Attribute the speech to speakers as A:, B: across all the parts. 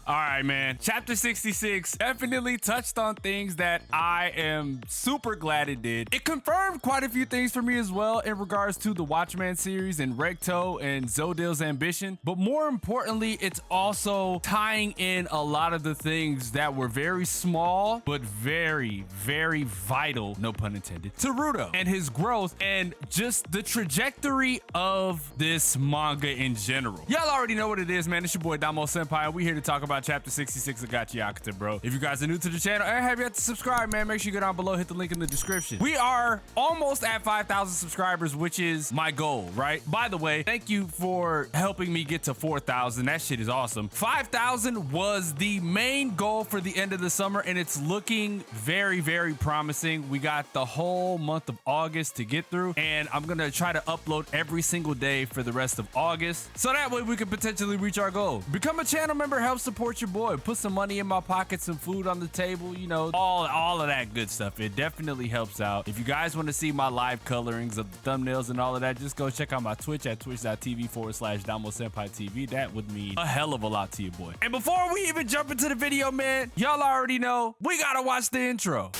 A: All right, man. Chapter 66 definitely touched on things that I am super glad it did. It confirmed quite a few things for me as well in regards to the WATCHMAN series and Recto and Zodil's ambition. But more importantly, it's also tying in a lot of the things that were very small, but very, very vital, no pun intended, to Rudo and his growth and just the trajectory of this manga in general. Y'all already know what it is, man. It's your boy DomoSenpai, and we here to talk about chapter 66 of Gachiakuta, bro. If you guys are new to the channel and have yet to subscribe, man, make sure you go down below, hit the link in the description. We are almost at 5,000 subscribers, which is my goal, right? By the way, thank you for helping me get to 4,000. That shit is awesome. 5,000 was the main goal for the end of the summer, and it's looking very, very promising. We got the whole month of August to get through, and I'm gonna try to upload every single day for the rest of August, so that way we can potentially reach our goal. Become a channel member, help support your boy, put some money in my pocket, some food on the table, you know, all of that good stuff. It definitely helps out. If you guys want to see my live colorings of the thumbnails and all of that, just go check out my Twitch at twitch.tv/DomoSenpai TV. That would mean a hell of a lot to your boy. And before we even jump into the video, man, y'all already know we gotta watch the intro.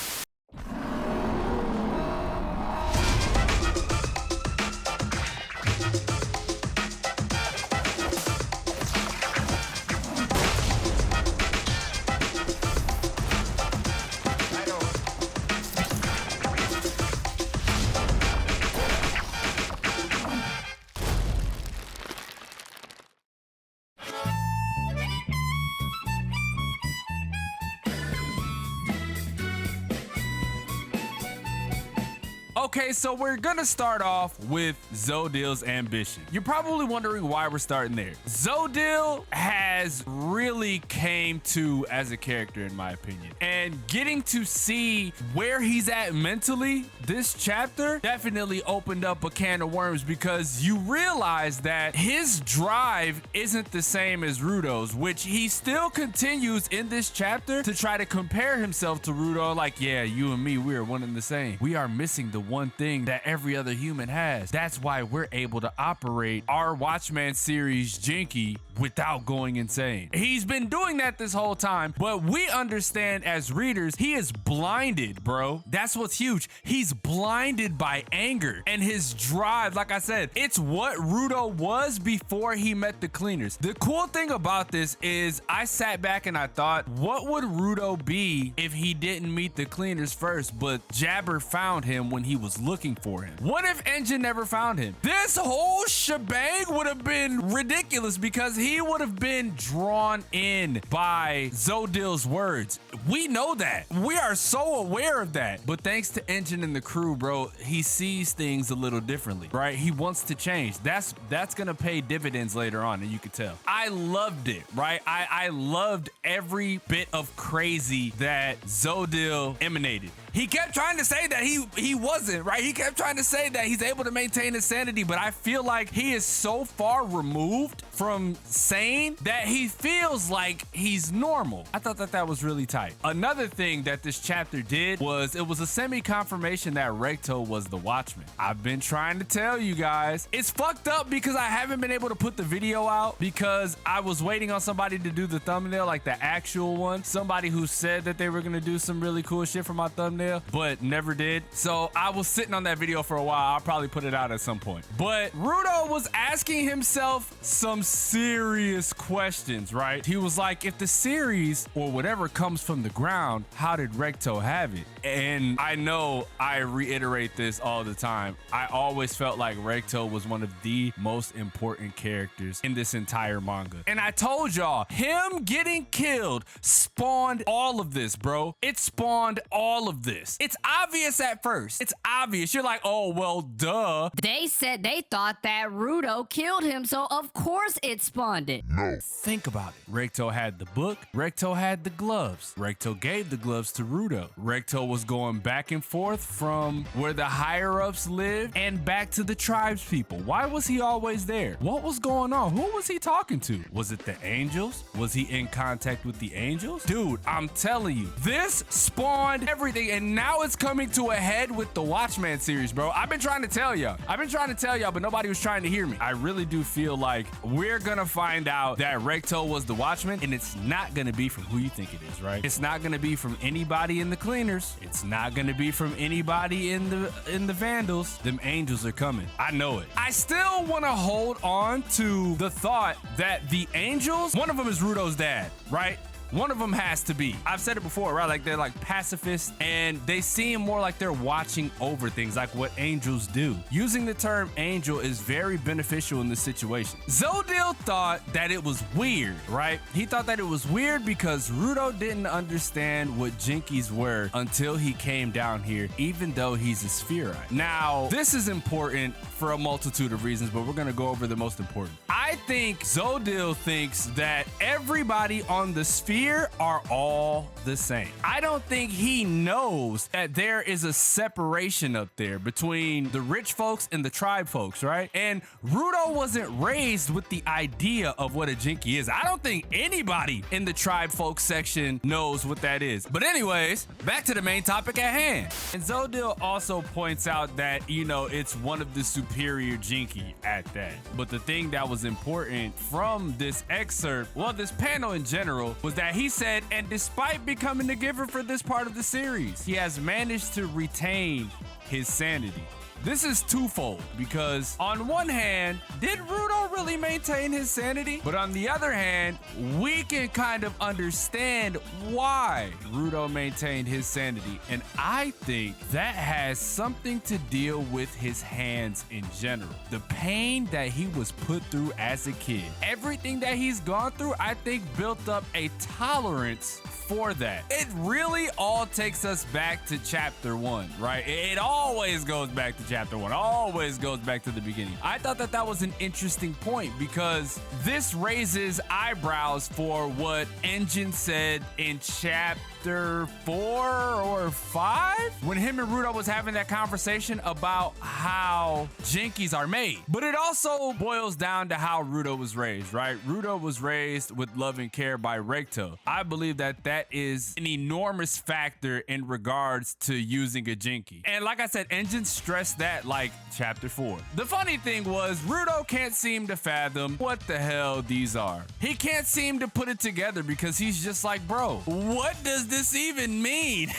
A: Okay, so we're gonna start off with Zodil's ambition. You're probably wondering why we're starting there. Zodil has really came to as a character, in my opinion, and getting to see where he's at mentally this chapter definitely opened up a can of worms, because you realize that his drive isn't the same as Rudo's, which he still continues in this chapter to try to compare himself to Rudo. Like, yeah, you and me, we are one and the same. We are missing the one thing that every other human has. That's why we're able to operate our WATCHMAN series Jinky without going insane. He's been doing that this whole time, but we understand as readers, he is blinded, bro. That's what's huge. He's blinded by anger and his drive. Like I said, it's what Rudo was before he met the cleaners. The cool thing about this is I sat back and I thought, what would Rudo be if he didn't meet the cleaners first, but Jabber found him when he was looking for him? What if Engine never found him? This whole shebang would have been ridiculous, because he would have been drawn in by Zodil's words. We know that. We are so aware of that. But thanks to Engine and the crew, bro, he sees things a little differently, right? He wants to change. That's gonna pay dividends later on, and you could tell. I loved it, right? I loved every bit of crazy that Zodil emanated. He kept trying to say that he wasn't, right? He kept trying to say that he's able to maintain his sanity, but I feel like he is so far removed from sane that he feels like he's normal. I thought that was really tight. Another thing that this chapter did was it was a semi-confirmation that Recto was the Watchman. I've been trying to tell you guys. It's fucked up because I haven't been able to put the video out because I was waiting on somebody to do the thumbnail, like the actual one. Somebody who said that they were gonna do some really cool shit for my thumbnail, but never did. So I was sitting on that video for a while. I'll probably put it out at some point. But Rudo was asking himself some serious questions, right? He was like, if the series or whatever comes from the ground, how did Recto have it? And I know I reiterate this all the time. I always felt like Recto was one of the most important characters in this entire manga. And I told y'all, him getting killed spawned all of this, bro. It spawned all of this. It's obvious at first. It's obvious. You're like, oh, well, duh.
B: They said they thought that Rudo killed him, so of course it spawned it.
C: No.
A: Think about it. Recto had the book. Recto had the gloves. Recto gave the gloves to Rudo. Recto was going back and forth from where the higher-ups lived and back to the tribes people. Why was he always there? What was going on? Who was he talking to? Was it the angels? Was he in contact with the angels? Dude, I'm telling you, this spawned everything. And And now it's coming to a head with the Watchman series, bro. I've been trying to tell y'all, but nobody was trying to hear me. I really do feel like we're gonna find out that Recto was the Watchman, and it's not gonna be from who you think it is, right? It's not gonna be from anybody in the Cleaners. It's not gonna be from anybody in the Vandals. Them angels are coming. I know it. I still wanna hold on to the thought that the angels, one of them is Rudo's dad, right? One of them has to be. I've said it before, right? Like they're like pacifists and they seem more like they're watching over things, like what angels do. Using the term angel is very beneficial in this situation. Zodil thought that it was weird, right? He thought that it was weird because Rudo didn't understand what Jinkies were until he came down here, even though he's a spherite. Now, this is important for a multitude of reasons, but we're gonna go over the most important. I think Zodil thinks that everybody on the sphere are all the same. I don't think he knows that there is a separation up there between the rich folks and the tribe folks, right? And Rudo wasn't raised with the idea of what a Jinky is. I don't think anybody in the tribe folks section knows what that is. But anyways, back to the main topic at hand. And Zodil also points out that, you know, it's one of the superior Jinky at that. But the thing that was important from this excerpt, well, this panel in general, was that he said, and despite becoming the giver for this part of the series, he has managed to retain his sanity. This is twofold because on one hand, did Rudo really maintain his sanity? But on the other hand, we can kind of understand why Rudo maintained his sanity. And I think that has something to deal with his hands in general. The pain that he was put through as a kid, everything that he's gone through, I think built up a tolerance for that. It really all takes us back to chapter 1, right? It always goes back to chapter 1, always goes back to the beginning. I thought that that was an interesting point because this raises eyebrows for what Engine said in chapter 4 or 5 when him and Rudo was having that conversation about how Jinkies are made. But it also boils down to how Rudo was raised, right? Rudo was raised with love and care by Recto. I believe that that is an enormous factor in regards to using a Jinky. And like I said, Engine stressed that like chapter 4. The funny thing was Rudo can't seem to fathom what the hell these are. He can't seem to put it together because he's just like, bro, what does this even mean?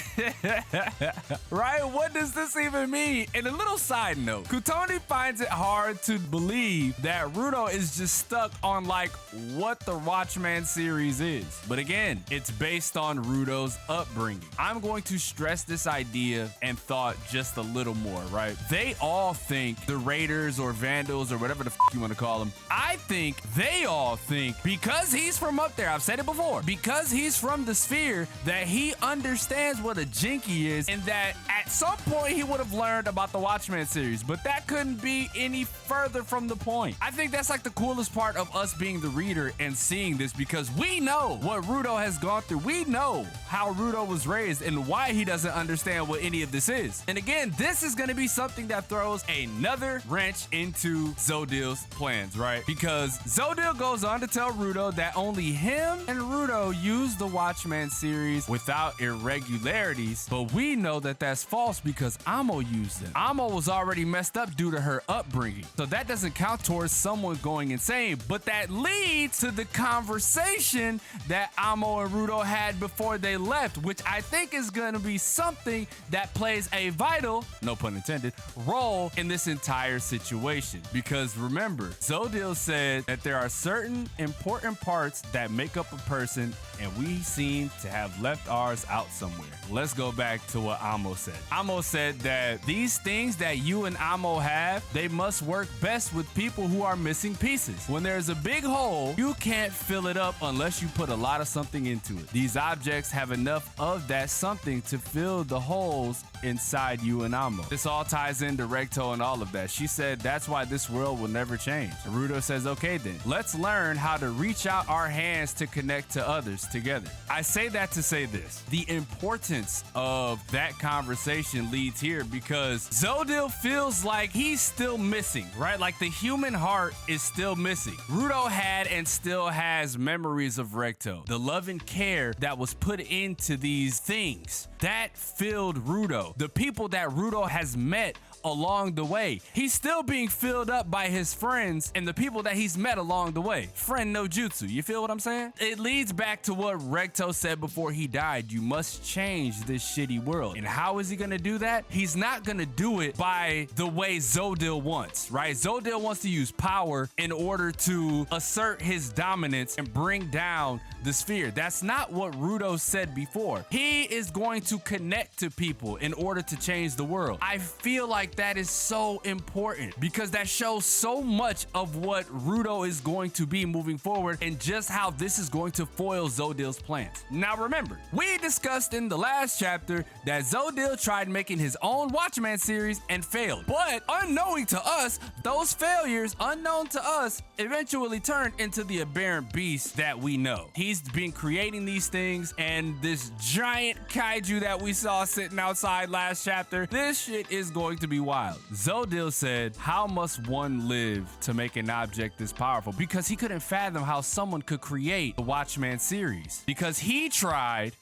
A: Right? What does this even mean? And a little side note, Kutoni finds it hard to believe that Rudo is just stuck on like what the Watchman series is. But again, it's based on Rudo's upbringing. I'm going to stress this idea and thought just a little more, right? They all think the Raiders or Vandals or whatever the you want to call them, I think they all think because he's from up there, I've said it before, because he's from the sphere, that he understands what a Jinky is and that at some point he would have learned about the Watchman series, but that couldn't be any further from the point. I think that's like the coolest part of us being the reader and seeing this because we know what Rudo has gone through. We know how Rudo was raised and why he doesn't understand what any of this is. And again, this is going to be something that throws another wrench into Zodil's plans, right? Because Zodil goes on to tell Rudo that only him and Rudo use the Watchman series without irregularities, but we know that that's false because Amo used them. Amo was already messed up due to her upbringing, so that doesn't count towards someone going insane, but that leads to the conversation that Amo and Rudo had before they left, which I think is going to be something that plays a vital, no pun intended, role in this entire situation. Because remember, Zodil said that there are certain important parts that make up a person, and we seem to have left ours out somewhere. Let's go back to what Amo said. Amo said that these things that you and Amo have, they must work best with people who are missing pieces. When there's a big hole, you can't fill it up unless you put a lot of something into it. These objects have enough of that something to fill the holes inside you and Amo. This all ties into Recto and all of that. She said that's why this world will never change. Naruto says, okay then, let's learn how to reach out our hands to connect to others together. I say that to say this. The importance of that conversation leads here because Zodil feels like he's still missing, right? Like the human heart is still missing. Rudo had and still has memories of Recto. The love and care that was put into these things, that filled Rudo. The people that Rudo has met along the way, he's still being filled up by his friends and the people that he's met along the way. Friend no jutsu, you feel what I'm saying? It leads back to what Recto said before he died. You must change this shitty world. And how is he gonna do that? He's not gonna do it by the way Zodil wants, right? Zodil wants to use power in order to assert his dominance and bring down the sphere. That's not what Rudo said before. He is going to connect to people in order to change the world. I feel like that is so important because that shows so much of what Rudo is going to be moving forward and just how this is going to foil Zodil's plans. Now remember, we discussed in the last chapter that Zodil tried making his own Watchman series and failed. But unknowing to us, those failures, unknown to us, eventually turned into the aberrant beast that we know. He's been creating these things, and this giant kaiju that we saw sitting outside last chapter, this shit is going to be wild. Zodil said, how must one live to make an object this powerful? Because he couldn't fathom how someone could create the Watchman series. Because he tried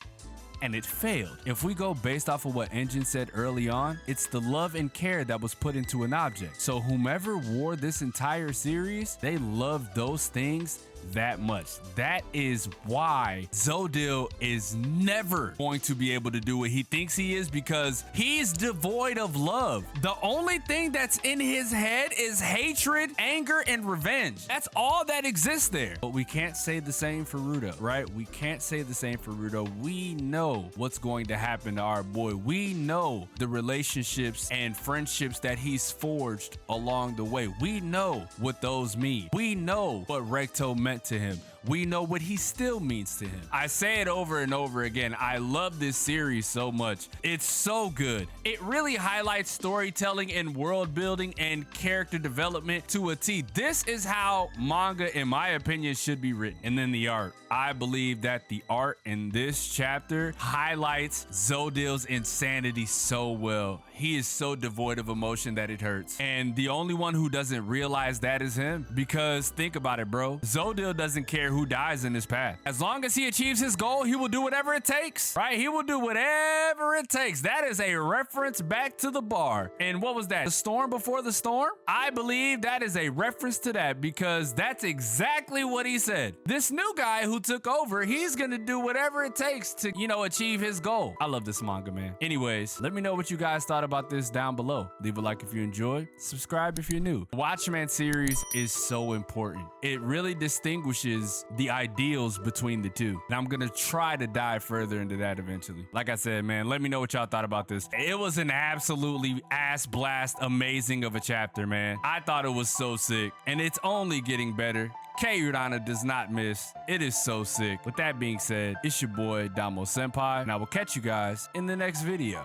A: and it failed. If we go based off of what Engine said early on, it's the love and care that was put into an object. So whomever wore this entire series, they loved those things that much. That is why Zodil is never going to be able to do what he thinks he is, because he's devoid of love. The only thing that's in his head is hatred, anger, and revenge. That's all that exists there. But we can't say the same for Rudo, right? We can't say the same for Rudo. We know what's going to happen to our boy. We know the relationships and friendships that he's forged along the way. We know what those mean. We know what Recto meant to him. We know what he still means to him. I say it over and over again. I love this series so much. It's so good. It really highlights storytelling and world building and character development to a T. This is how manga, in my opinion, should be written. And then the art. I believe that the art in this chapter highlights Zodil's insanity so well. He is so devoid of emotion that it hurts. And the only one who doesn't realize that is him. Because think about it, bro. Zodil doesn't care who dies in his path. As long as he achieves his goal, he will do whatever it takes, right? He will do whatever it takes. That is a reference back to the bar. And what was that? The storm before the storm? I believe that is a reference to that because that's exactly what he said. This new guy who took over, he's gonna do whatever it takes to, achieve his goal. I love this manga, man. Anyways, let me know what you guys thought about this down below. Leave a like if you enjoyed. Subscribe if you're new. The Watchman series is so important. It really distinguishes the ideals between the two. And I'm gonna try to dive further into that eventually. Like I said, man, let me know what y'all thought about this. It was an absolutely ass blast amazing of a chapter, man. I thought it was so sick, and it's only getting better. K Urana does not miss. It is so sick. With that being said, it's your boy DomoSenpai, and I will catch you guys in the next video.